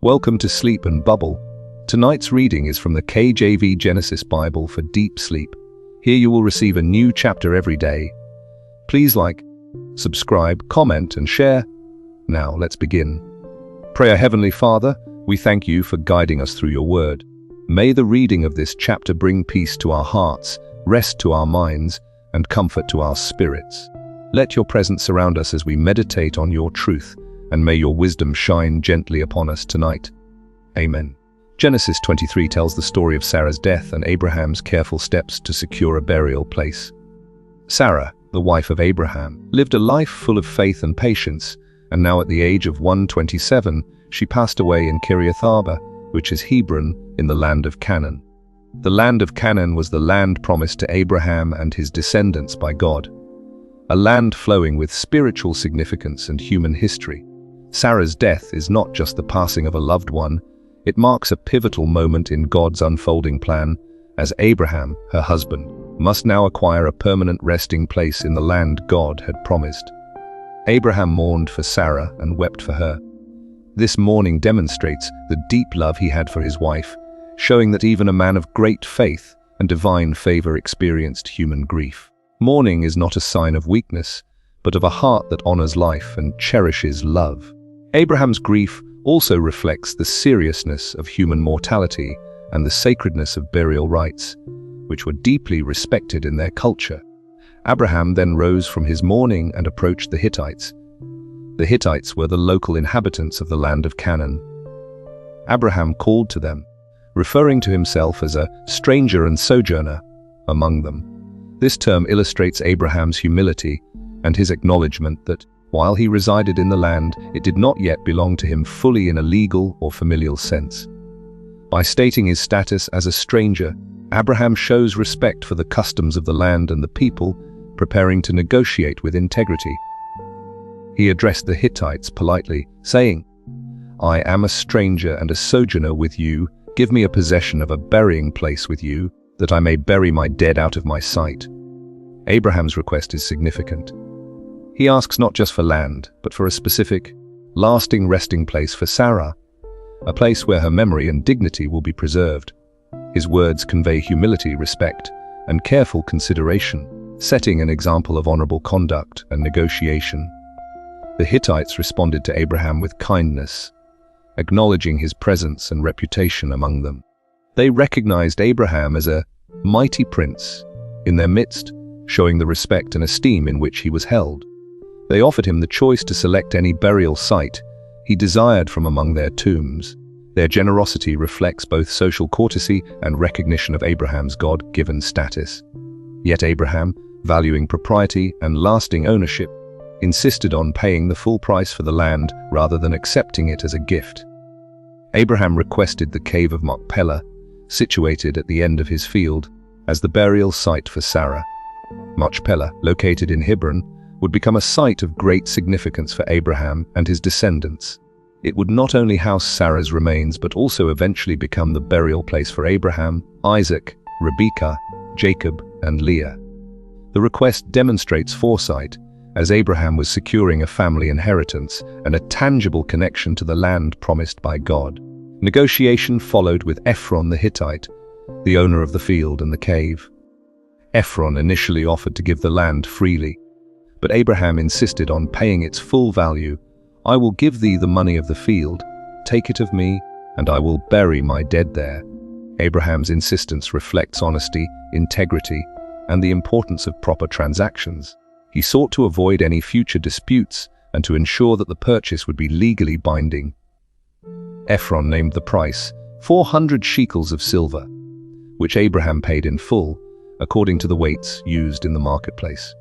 Welcome to Sleep and Bubble. Tonight's reading is from the KJV Genesis Bible for deep sleep. Here you will receive a new chapter every day. Please like, subscribe, comment, and share. Now let's begin. Pray, our Heavenly Father, we thank you for guiding us through your word. May the reading of this chapter bring peace to our hearts, rest to our minds, and comfort to our spirits. Let your presence surround us as we meditate on your truth, and may your wisdom shine gently upon us tonight. Amen. Genesis 23 tells the story of Sarah's death and Abraham's careful steps to secure a burial place. Sarah, the wife of Abraham, lived a life full of faith and patience, and now at the age of 127, she passed away in Kiriath Arba, which is Hebron, in the land of Canaan. The land of Canaan was the land promised to Abraham and his descendants by God, a land flowing with spiritual significance and human history. Sarah's death is not just the passing of a loved one, it marks a pivotal moment in God's unfolding plan, as Abraham, her husband, must now acquire a permanent resting place in the land God had promised. Abraham mourned for Sarah and wept for her. This mourning demonstrates the deep love he had for his wife, showing that even a man of great faith and divine favor experienced human grief. Mourning is not a sign of weakness, but of a heart that honors life and cherishes love. Abraham's grief also reflects the seriousness of human mortality and the sacredness of burial rites, which were deeply respected in their culture. Abraham then rose from his mourning and approached the Hittites. The Hittites were the local inhabitants of the land of Canaan. Abraham called to them, referring to himself as a stranger and sojourner among them. This term illustrates Abraham's humility and his acknowledgement that, while he resided in the land, it did not yet belong to him fully in a legal or familial sense. By stating his status as a stranger, Abraham shows respect for the customs of the land and the people, preparing to negotiate with integrity. He addressed the Hittites politely, saying, "I am a stranger and a sojourner with you. Give me a possession of a burying place with you, that I may bury my dead out of my sight." Abraham's request is significant. He asks not just for land, but for a specific, lasting resting place for Sarah, a place where her memory and dignity will be preserved. His words convey humility, respect, and careful consideration, setting an example of honorable conduct and negotiation. The Hittites responded to Abraham with kindness, acknowledging his presence and reputation among them. They recognized Abraham as a mighty prince in their midst, showing the respect and esteem in which he was held. They offered him the choice to select any burial site he desired from among their tombs. Their generosity reflects both social courtesy and recognition of Abraham's God-given status. Yet Abraham, valuing propriety and lasting ownership, insisted on paying the full price for the land rather than accepting it as a gift. Abraham requested the cave of Machpelah, situated at the end of his field, as the burial site for Sarah. Machpelah, located in Hebron, would become a site of great significance for Abraham and his descendants. It would not only house Sarah's remains but also eventually become the burial place for Abraham, Isaac, Rebekah, Jacob, and Leah. The request demonstrates foresight, as Abraham was securing a family inheritance and a tangible connection to the land promised by God. Negotiation followed with Ephron the Hittite, the owner of the field and the cave. Ephron initially offered to give the land freely, but Abraham insisted on paying its full value. "I will give thee the money of the field, take it of me, and I will bury my dead there." Abraham's insistence reflects honesty, integrity, and the importance of proper transactions. He sought to avoid any future disputes and to ensure that the purchase would be legally binding. Ephron named the price 400 shekels of silver, which Abraham paid in full, according to the weights used in the marketplace.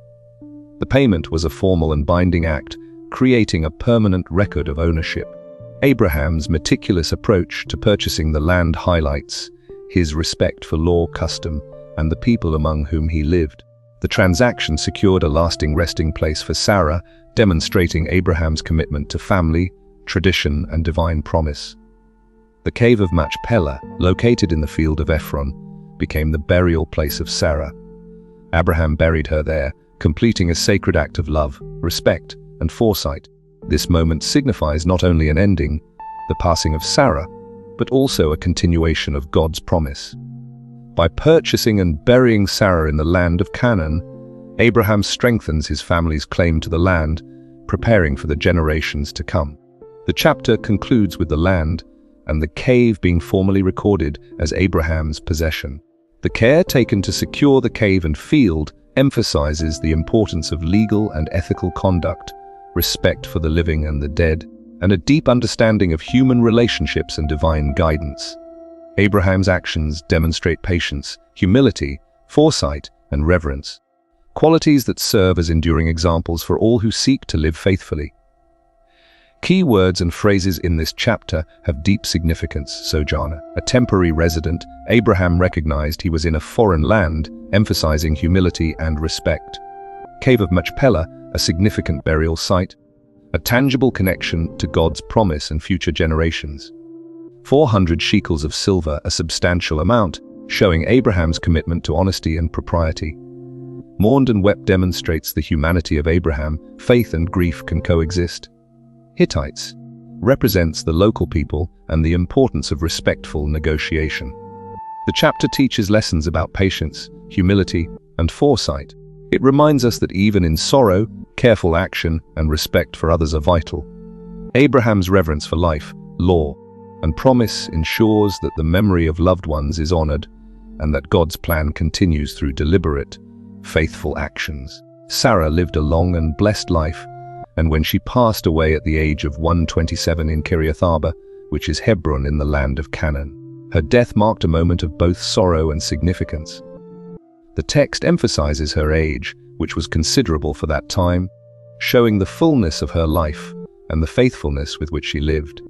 The payment was a formal and binding act, creating a permanent record of ownership. Abraham's meticulous approach to purchasing the land highlights his respect for law, custom, and the people among whom he lived. The transaction secured a lasting resting place for Sarah, demonstrating Abraham's commitment to family, tradition, and divine promise. The cave of Machpelah, located in the field of Ephron, became the burial place of Sarah. Abraham buried her there, completing a sacred act of love, respect, and foresight. This moment signifies not only an ending, the passing of Sarah, but also a continuation of God's promise. By purchasing and burying Sarah in the land of Canaan, Abraham strengthens his family's claim to the land, preparing for the generations to come. The chapter concludes with the land and the cave being formally recorded as Abraham's possession. The care taken to secure the cave and field emphasizes the importance of legal and ethical conduct, respect for the living and the dead, and a deep understanding of human relationships and divine guidance. Abraham's actions demonstrate patience, humility, foresight, and reverence, qualities that serve as enduring examples for all who seek to live faithfully. Key words and phrases in this chapter have deep significance. Sojourner, a temporary resident, Abraham recognized he was in a foreign land, emphasizing humility and respect. Cave of Machpelah, a significant burial site, a tangible connection to God's promise and future generations. 400 shekels of silver, a substantial amount, showing Abraham's commitment to honesty and propriety. Mourned and wept demonstrates the humanity of Abraham. Faith and grief can coexist. Hittites represents the local people and the importance of respectful negotiation. The chapter teaches lessons about patience, humility, and foresight. It reminds us that even in sorrow, careful action and respect for others are vital. Abraham's reverence for life, law, and promise ensures that the memory of loved ones is honored and that God's plan continues through deliberate, faithful actions. Sarah lived a long and blessed life, and when she passed away at the age of 127 in Kiriath Arba, which is Hebron in the land of Canaan, her death marked a moment of both sorrow and significance. The text emphasizes her age, which was considerable for that time, showing the fullness of her life and the faithfulness with which she lived.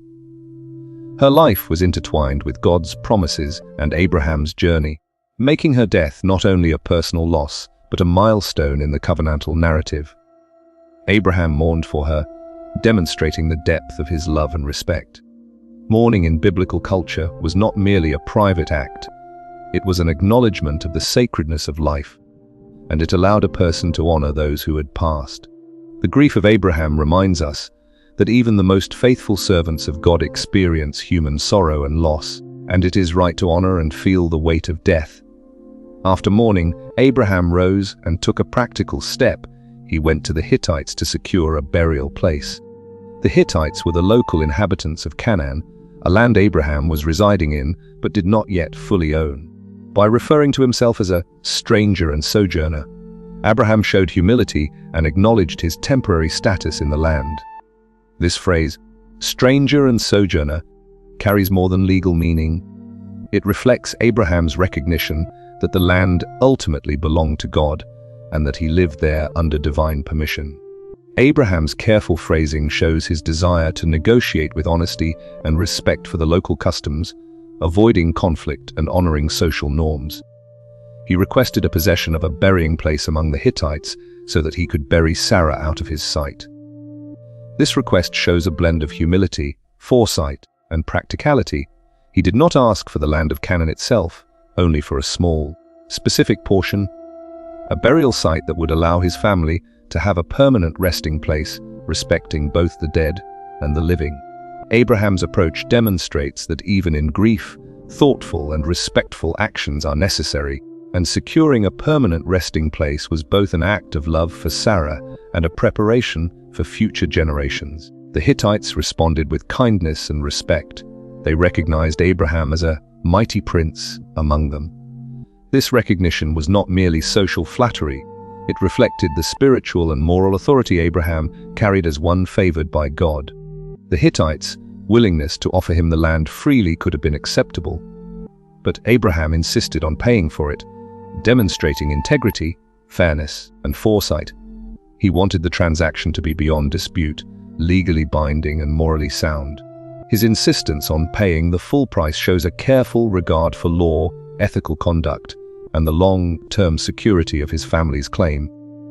Her life was intertwined with God's promises and Abraham's journey, making her death not only a personal loss, but a milestone in the covenantal narrative. Abraham mourned for her, demonstrating the depth of his love and respect. Mourning in biblical culture was not merely a private act. It was an acknowledgement of the sacredness of life, and it allowed a person to honor those who had passed. The grief of Abraham reminds us that even the most faithful servants of God experience human sorrow and loss, and it is right to honor and feel the weight of death. After mourning, Abraham rose and took a practical step. He went to the Hittites to secure a burial place. The Hittites were the local inhabitants of Canaan, a land Abraham was residing in but did not yet fully own. By referring to himself as a stranger and sojourner, Abraham showed humility and acknowledged his temporary status in the land. This phrase, stranger and sojourner, carries more than legal meaning. It reflects Abraham's recognition that the land ultimately belonged to God and that he lived there under divine permission. Abraham's careful phrasing shows his desire to negotiate with honesty and respect for the local customs, avoiding conflict and honoring social norms. He requested a possession of a burying place among the Hittites so that he could bury Sarah out of his sight. This request shows a blend of humility, foresight, and practicality. He did not ask for the land of Canaan itself, only for a small, specific portion, a burial site that would allow his family to have a permanent resting place, respecting both the dead and the living. Abraham's approach demonstrates that even in grief, thoughtful and respectful actions are necessary, and securing a permanent resting place was both an act of love for Sarah and a preparation for future generations. The Hittites responded with kindness and respect. They recognized Abraham as a mighty prince among them. This recognition was not merely social flattery, it reflected the spiritual and moral authority Abraham carried as one favored by God. The Hittites' willingness to offer him the land freely could have been acceptable, but Abraham insisted on paying for it, demonstrating integrity, fairness, and foresight. He wanted the transaction to be beyond dispute, legally binding and morally sound. His insistence on paying the full price shows a careful regard for law, ethical conduct, and the long-term security of his family's claim.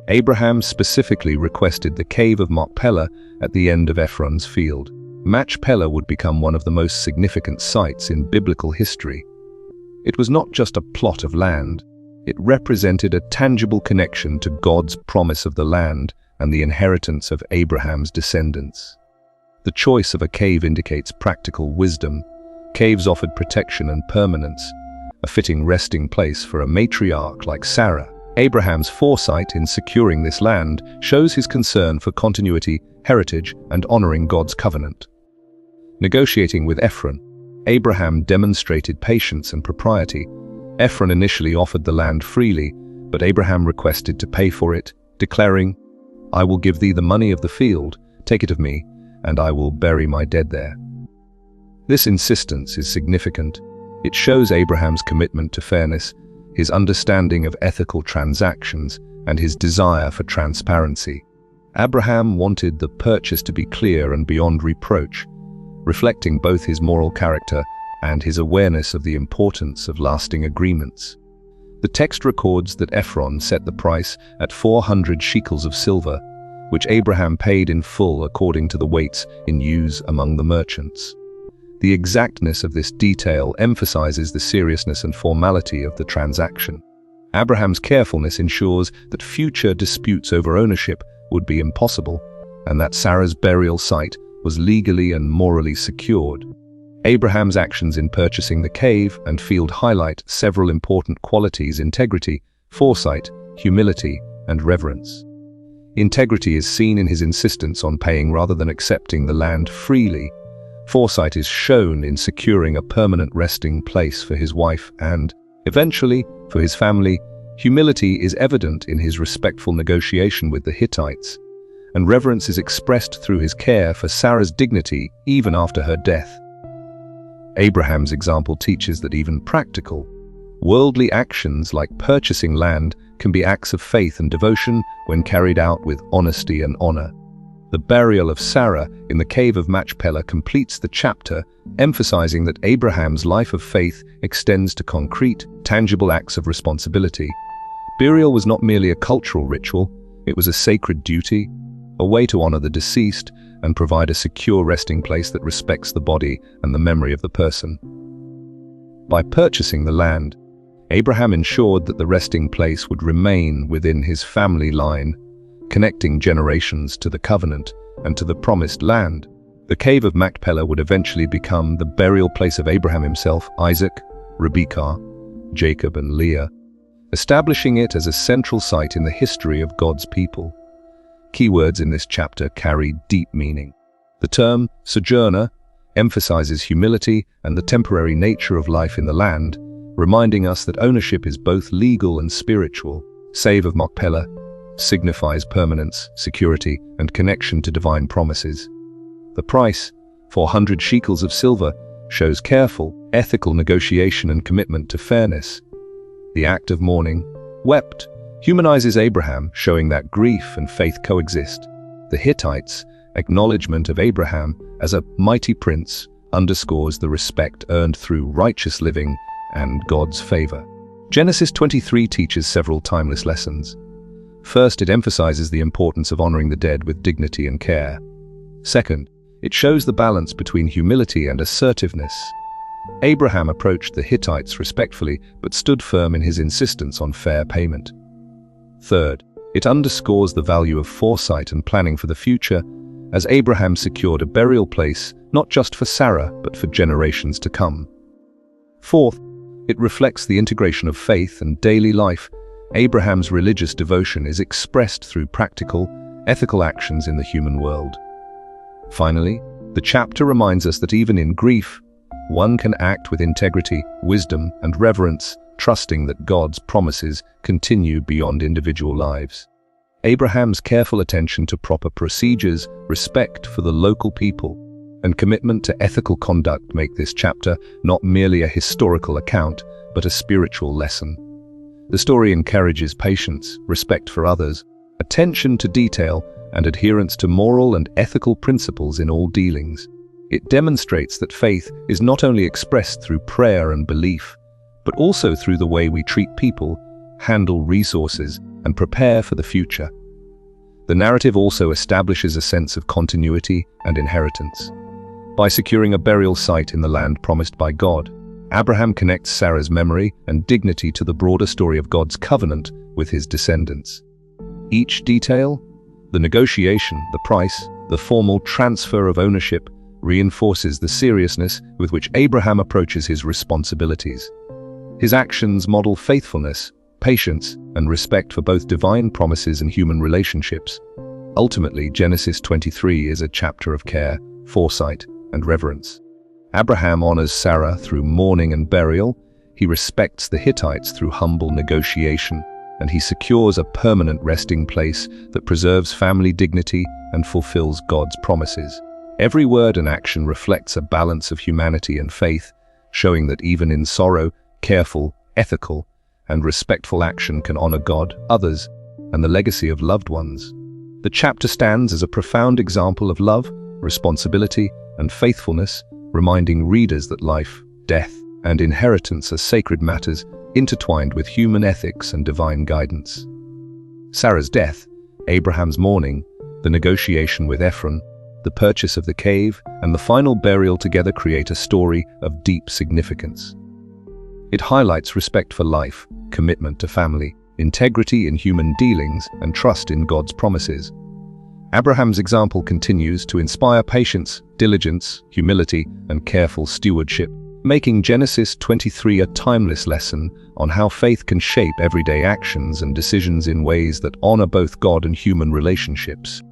Abraham specifically requested the cave of Machpelah at the end of Ephron's field. Machpelah would become one of the most significant sites in biblical history. It was not just a plot of land, it represented a tangible connection to God's promise of the land and the inheritance of Abraham's descendants. The choice of a cave indicates practical wisdom. Caves offered protection and permanence, a fitting resting place for a matriarch like Sarah. Abraham's foresight in securing this land shows his concern for continuity, heritage, and honoring God's covenant. Negotiating with Ephron, Abraham demonstrated patience and propriety. Ephron initially offered the land freely, but Abraham requested to pay for it, declaring, "I will give thee the money of the field, take it of me, and I will bury my dead there." This insistence is significant. It shows Abraham's commitment to fairness, his understanding of ethical transactions, and his desire for transparency. Abraham wanted the purchase to be clear and beyond reproach, reflecting both his moral character and his awareness of the importance of lasting agreements. The text records that Ephron set the price at 400 shekels of silver, which Abraham paid in full according to the weights in use among the merchants. The exactness of this detail emphasizes the seriousness and formality of the transaction. Abraham's carefulness ensures that future disputes over ownership would be impossible, and that Sarah's burial site was legally and morally secured. Abraham's actions in purchasing the cave and field highlight several important qualities: integrity, foresight, humility, and reverence. Integrity is seen in his insistence on paying rather than accepting the land freely. Foresight is shown in securing a permanent resting place for his wife and, eventually, for his family. Humility is evident in his respectful negotiation with the Hittites, and reverence is expressed through his care for Sarah's dignity even after her death. Abraham's example teaches that even practical, worldly actions like purchasing land can be acts of faith and devotion when carried out with honesty and honor. The burial of Sarah in the cave of Machpelah completes the chapter, emphasizing that Abraham's life of faith extends to concrete, tangible acts of responsibility. Burial was not merely a cultural ritual, it was a sacred duty, a way to honor the deceased and provide a secure resting place that respects the body and the memory of the person. By purchasing the land, Abraham ensured that the resting place would remain within his family line, connecting generations to the covenant and to the promised land. The cave of Machpelah would eventually become the burial place of Abraham himself, Isaac, Rebekah, Jacob, and Leah, establishing it as a central site in the history of God's people. Keywords in this chapter carry deep meaning. The term sojourner emphasizes humility and the temporary nature of life in the land, reminding us that ownership is both legal and spiritual. Save of Machpelah signifies permanence, security, and connection to divine promises. The price, 400 shekels of silver, shows careful, ethical negotiation and commitment to fairness. The act of mourning, wept, humanizes Abraham, showing that grief and faith coexist. The Hittites' acknowledgement of Abraham as a mighty prince underscores the respect earned through righteous living and God's favor. Genesis 23 teaches several timeless lessons. First, it emphasizes the importance of honoring the dead with dignity and care. Second, it shows the balance between humility and assertiveness. Abraham approached the Hittites respectfully but stood firm in his insistence on fair payment. Third, it underscores the value of foresight and planning for the future, as Abraham secured a burial place not just for Sarah but for generations to come. Fourth, it reflects the integration of faith and daily life. Abraham's religious devotion is expressed through practical, ethical actions in the human world. Finally, the chapter reminds us that even in grief, one can act with integrity, wisdom, and reverence, trusting that God's promises continue beyond individual lives. Abraham's careful attention to proper procedures, respect for the local people, and commitment to ethical conduct make this chapter not merely a historical account, but a spiritual lesson. The story encourages patience, respect for others, attention to detail, and adherence to moral and ethical principles in all dealings. It demonstrates that faith is not only expressed through prayer and belief, but also through the way we treat people, handle resources, and prepare for the future. The narrative also establishes a sense of continuity and inheritance. By securing a burial site in the land promised by God, Abraham connects Sarah's memory and dignity to the broader story of God's covenant with his descendants. Each detail, the negotiation, the price, The formal transfer of ownership reinforces the seriousness with which Abraham approaches his responsibilities. His actions model faithfulness, patience, and respect for both divine promises and human relationships. Ultimately, Genesis 23 is a chapter of care, foresight, and reverence. Abraham honors Sarah through mourning and burial, he respects the Hittites through humble negotiation, and he secures a permanent resting place that preserves family dignity and fulfills God's promises. Every word and action reflects a balance of humanity and faith, showing that even in sorrow, careful, ethical, and respectful action can honor God, others, and the legacy of loved ones. The chapter stands as a profound example of love, responsibility, and faithfulness, reminding readers that life, death, and inheritance are sacred matters intertwined with human ethics and divine guidance. Sarah's death, Abraham's mourning, the negotiation with Ephron, the purchase of the cave, and the final burial together create a story of deep significance. It highlights respect for life, commitment to family, integrity in human dealings, and trust in God's promises. Abraham's example continues to inspire patience, diligence, humility, and careful stewardship, making Genesis 23 a timeless lesson on how faith can shape everyday actions and decisions in ways that honor both God and human relationships.